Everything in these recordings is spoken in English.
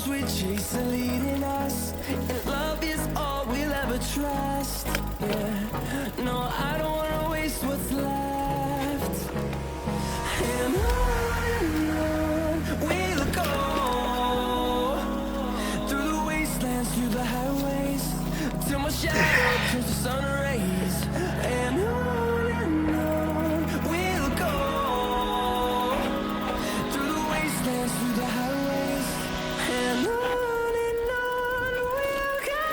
storms we chase are leading us, and love is all we'll ever trust. Yeah, no, I don't wanna waste what's left. And on we'll go, through the wastelands, through the highways, till my shadow turns to sun rays. And on we'll go, through the wastelands, through the highways, and on we'll go.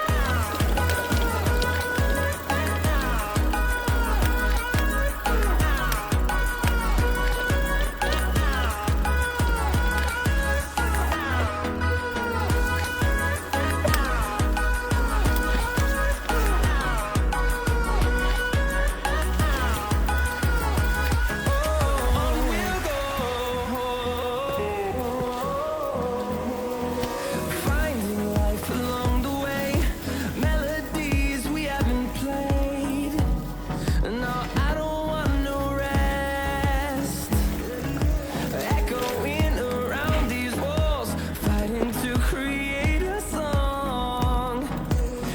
Finding life along the way, melodies we haven't played. No, I don't want no rest. Echoing around these walls, fighting to create a song.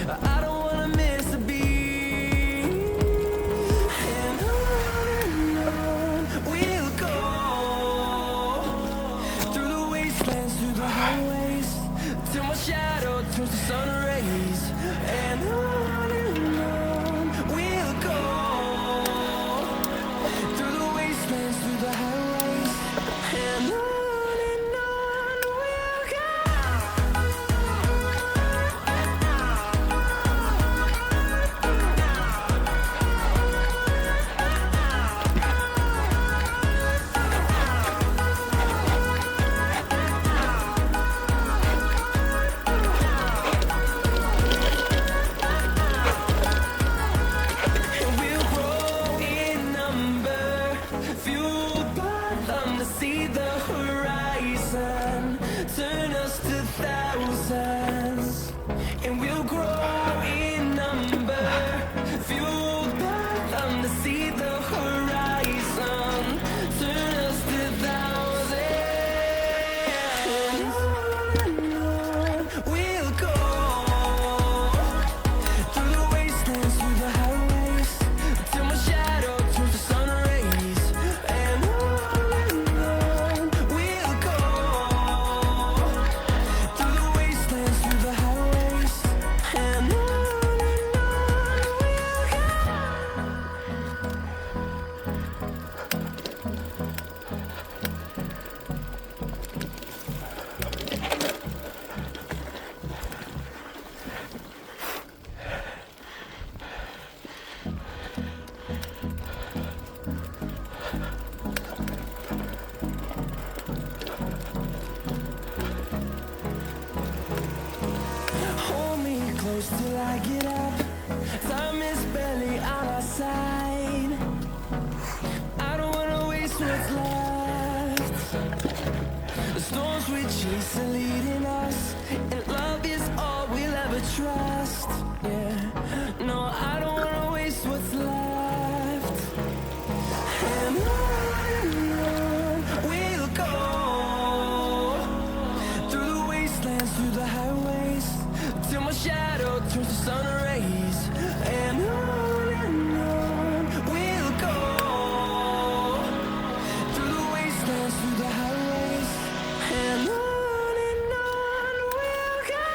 I don't wanna miss a beat. And on we'll go, through the wastelands, through the highways, till my shadow turns to sun rays. And on we'll go, through the wastelands, through the highways, and on we'll go. And we'll grow in number, fueled by them to see the horizon, turn us to thousands. And we'll grow in number, fueled by them to see the horizon, turn us to thousands. And on we'll go, through the wastelands, through the highways, till my shadow turns to sun rays. And on we'll go, through the wastelands, through the highways, and on we'll go. Hold me close till I get up. Time is barely on our side. I don't wanna waste what's left. The storms we chase are leading us, and love is all we'll ever trust. Yeah, no, I don't wanna waste what's left. And on we'll go, through the wastelands, through the highways, till my shadow turns to sun rays. And on we'll go, through the wastelands, through the highways, and on we'll go.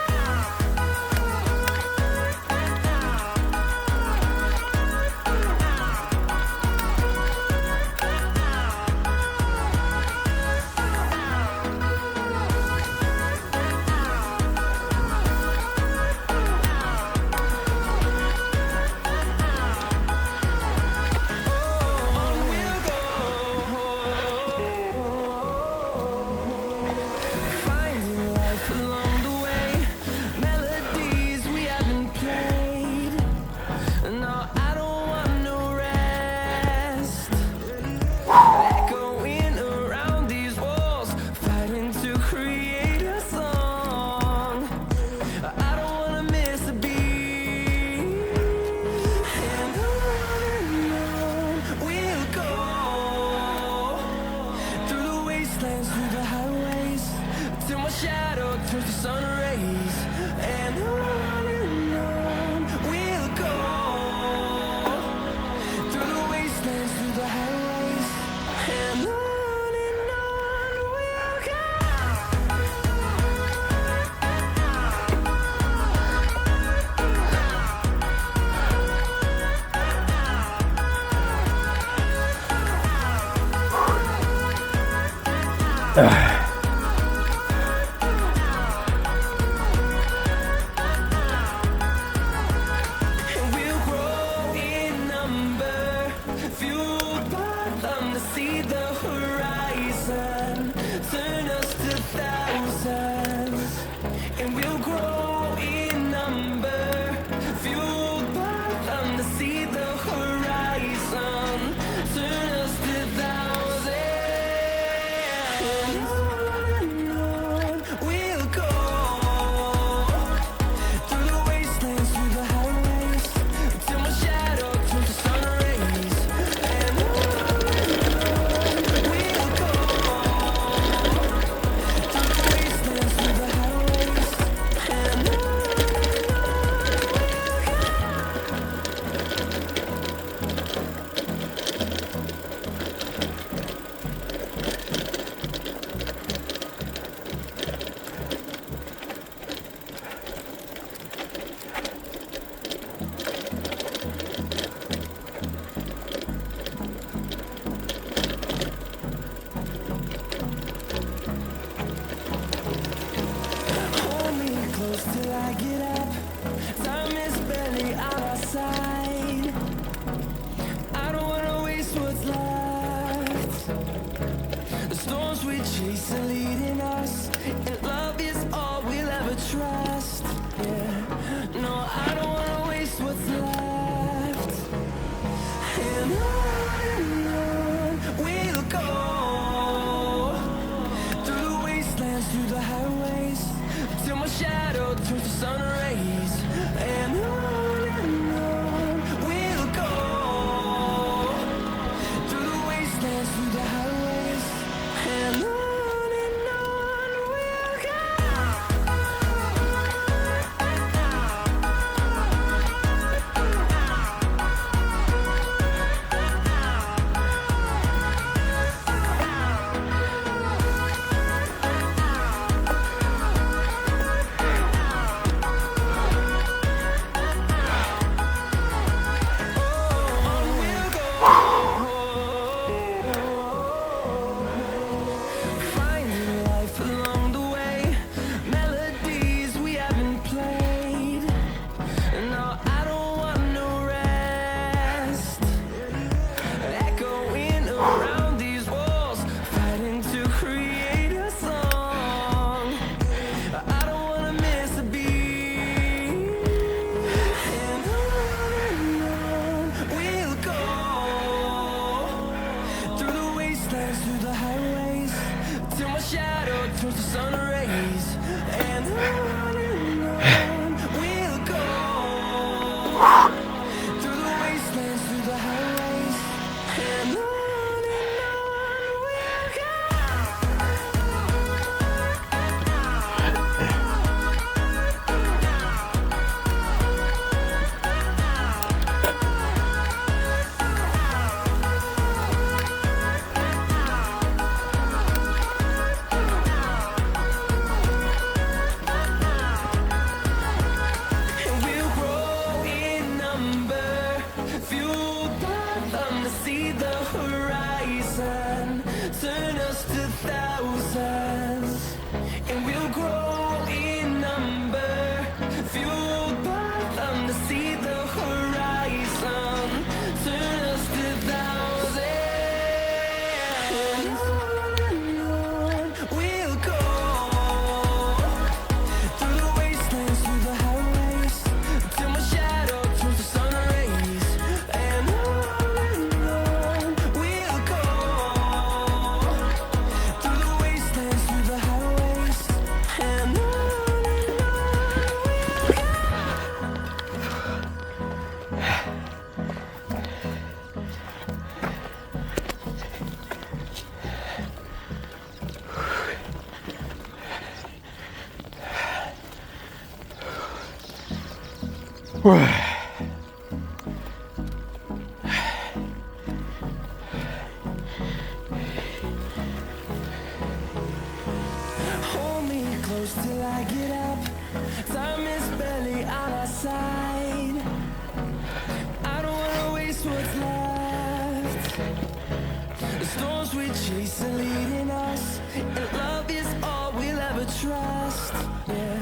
Storms we chase are leading us, and love is all we'll ever trust. Yeah,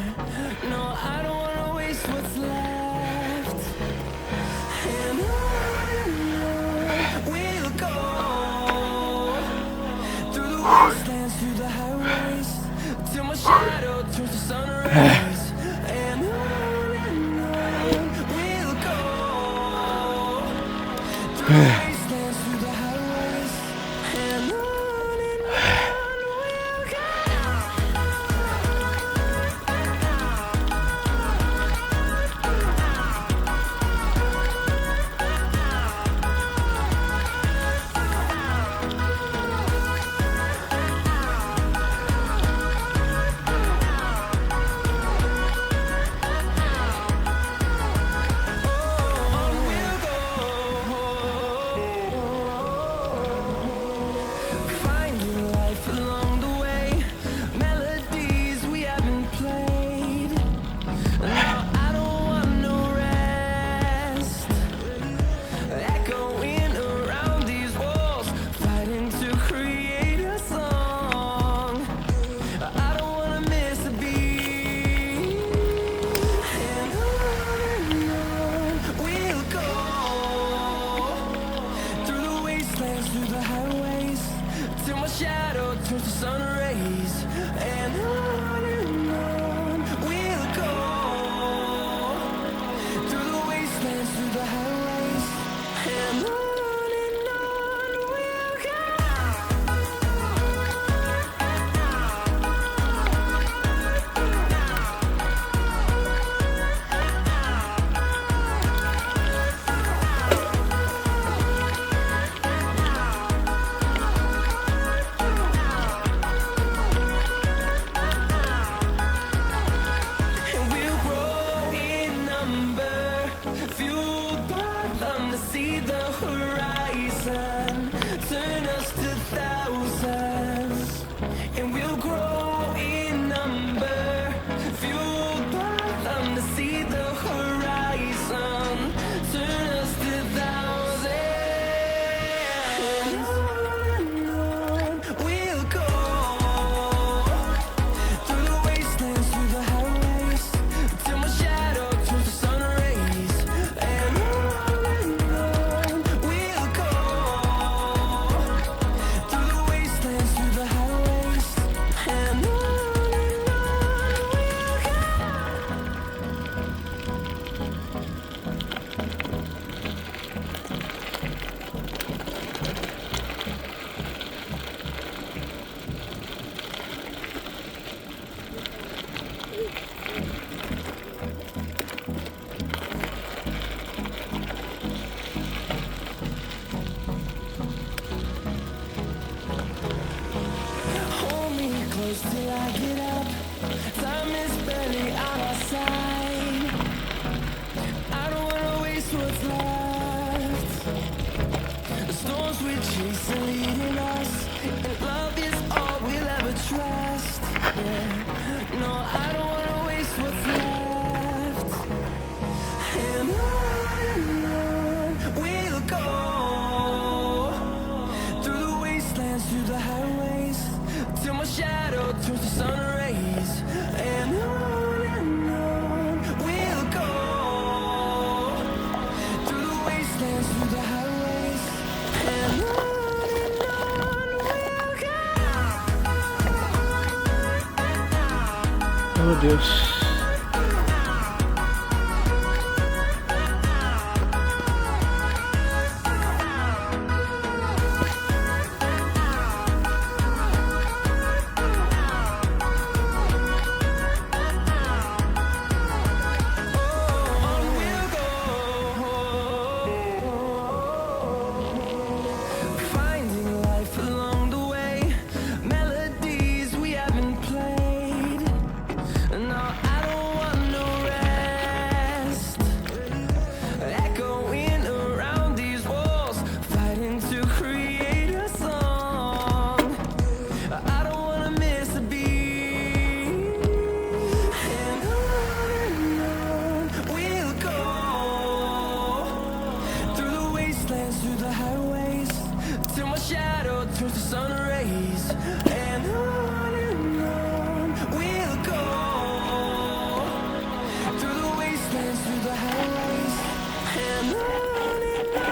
no, I don't wanna waste what's left. And on we'll go, through the wastelands, through the highways, till my shadow turns to sun rays. And on we'll go, through the wastelands, through the highways, and on we'll go. Finding life along the way, melodies we haven't played. Now I don't want no rest, echoing around these walls, fighting to create a song. I don't wanna miss a beat. And on we'll go, through the wastelands, through the highways, till my shadow turns to sun rays. And on we'll go, through the wastelands, through the highways, and on we'll go. And we'll grow in number, fueled by them to see the horizon, turn us to thousands. And we'll grow in number, fueled by them to see the horizon, turn us to thousands. And on we'll go, through the wastelands, through the highways, till my shadow turns to sun rays. And on we'll go, through the wastelands, through the highways, and on we'll go. Hold me close till I get up. Time is barely on our side. I don't wanna waste what's left. The storms we chase are leading us, and love is all we'll ever trust. Yeah, no, I don't wanna waste what's left. And on we'll go, through the wastelands, through the highways, till my shadow turns to sun rays. And on we'll go, through the wastelands, through the highways, and on we'll go. Oh Deus. On we'll go, finding life along the way, melodies we haven't played. No, I turns to sun rays, and on we'll go through the wastelands, through the highways, and on we'll go.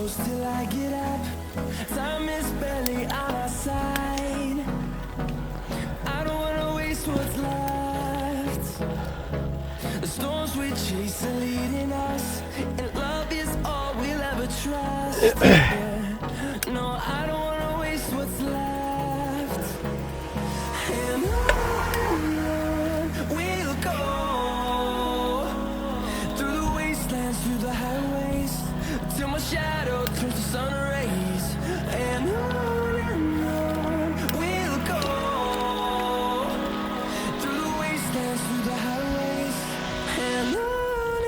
Till I get up, time is barely on our side. I don't wanna waste what's left. The storms we chase are leading us, and love is all we'll ever trust. Yeah. No, I don't wanna waste what's left. And on we'll go through the wastelands, through the highways, till my shadow turns to sun rays, and on we'll go through the wastelands, through the highways, and on we'll go.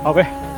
ao ver.